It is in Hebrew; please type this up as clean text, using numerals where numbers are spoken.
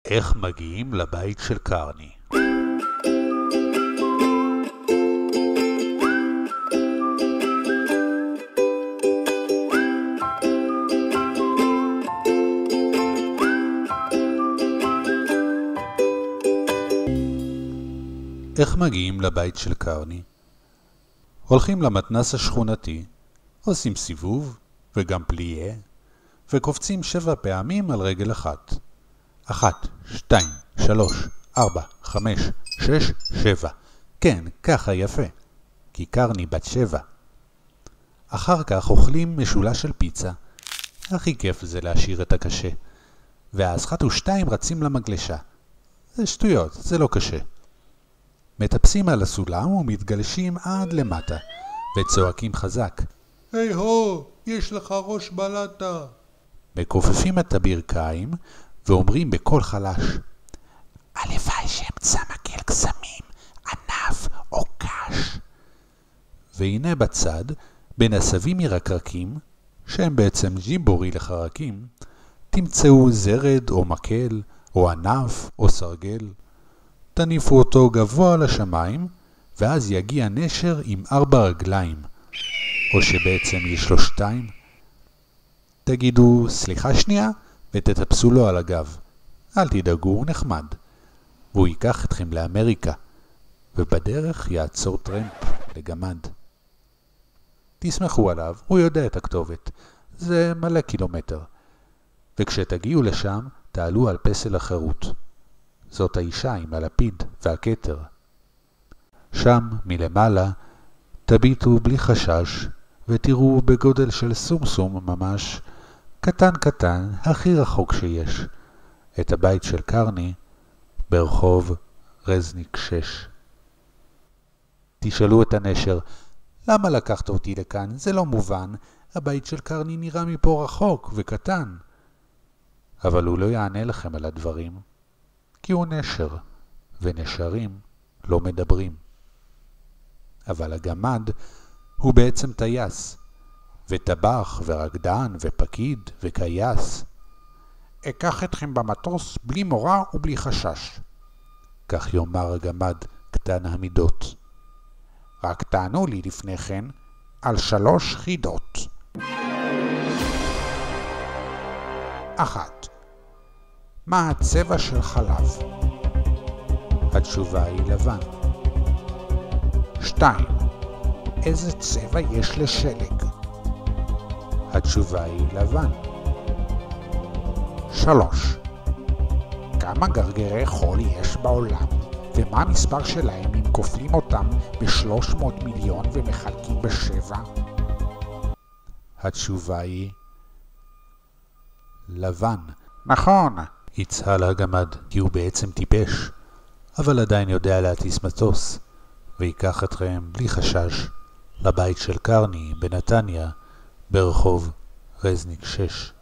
איך מגיעים לבית של קרני? איך מגיעים לבית של קרני? הולכים למתנס השכונתי, עושים סיבוב וגם פליה, וקופצים 7 פעמים על רגל אחת. 1, 2, 3, 4, 5, 6, 7. כן, ככה יפה, כי קרני בת 7. אחר כך אוכלים משולש של פיצה. הכי כיף זה להשאיר את הקשה. ואז 1 ו2 רצים למגלשה. זה שטויות, זה לא קשה. מטפסים על הסולם ומתגלשים עד למטה, וצועקים חזק. היי הו, יש לך ראש בלטה. מכופפים את הברכיים ואומרים בקול חלש. הלוואי שאמצא מקל קסמים, ענף או קש. והנה בצד, בין עשבים מרקרקים, שהם בעצם ג'ימבורי לחרקים, תמצאו זרד או מקל, או ענף או סרגל. תניפו אותו גבוה לשמיים, ואז יגיע נשר עם 4 רגליים, או שבעצם יש לו 2. תגידו סליחה שנייה, ותטפסו לו על הגב. אל תדאגו, הוא נחמד. והוא ייקח אתכם לאמריקה, ובדרך יעצור טרמפ לגמד. תסמכו עליו, הוא יודע את הכתובת. זה מלא קילומטר. וכשתגיעו לשם, תעלו על פסל החירות. זאת האישה עם הלפיד והכתר. שם, מלמעלה, תביטו בלי חשש, ותראו בגודל של סומסום ממש, קטן קטן, הכי רחוק שיש, את הבית של קרני ברחוב רזניק 6. תשאלו את הנשר, למה לקחת אותי לכאן? זה לא מובן, הבית של קרני נראה מפה רחוק וקטן. אבל הוא לא יענה לכם על הדברים, כי הוא נשר, ונשרים לא מדברים. אבל הגמד הוא בעצם טייס, וטבח ורקדן ופקיד וקייס. אקח אתכם במטוס בלי מורא ובלי חשש. כך יאמר הגמד קטן המידות. רק תענו לי לפני כן על 3 חידות. 1. מה הצבע של חלב? התשובה היא לבן. 2. איזה צבע יש לשלג? התשובה היא לבן. 3. כמה גרגרי חול יש בעולם, ומה המספר שלהם אם כופלים אותם ב300 מיליון ומחלקים ב7? התשובה היא לבן. נכון, יצהל הגמד, כי הוא בעצם טיפש, אבל עדיין יודע להטיס מטוס, ויקח אתכם בלי חשש לבית של קרני בנתניה ברחוב רזניק 6.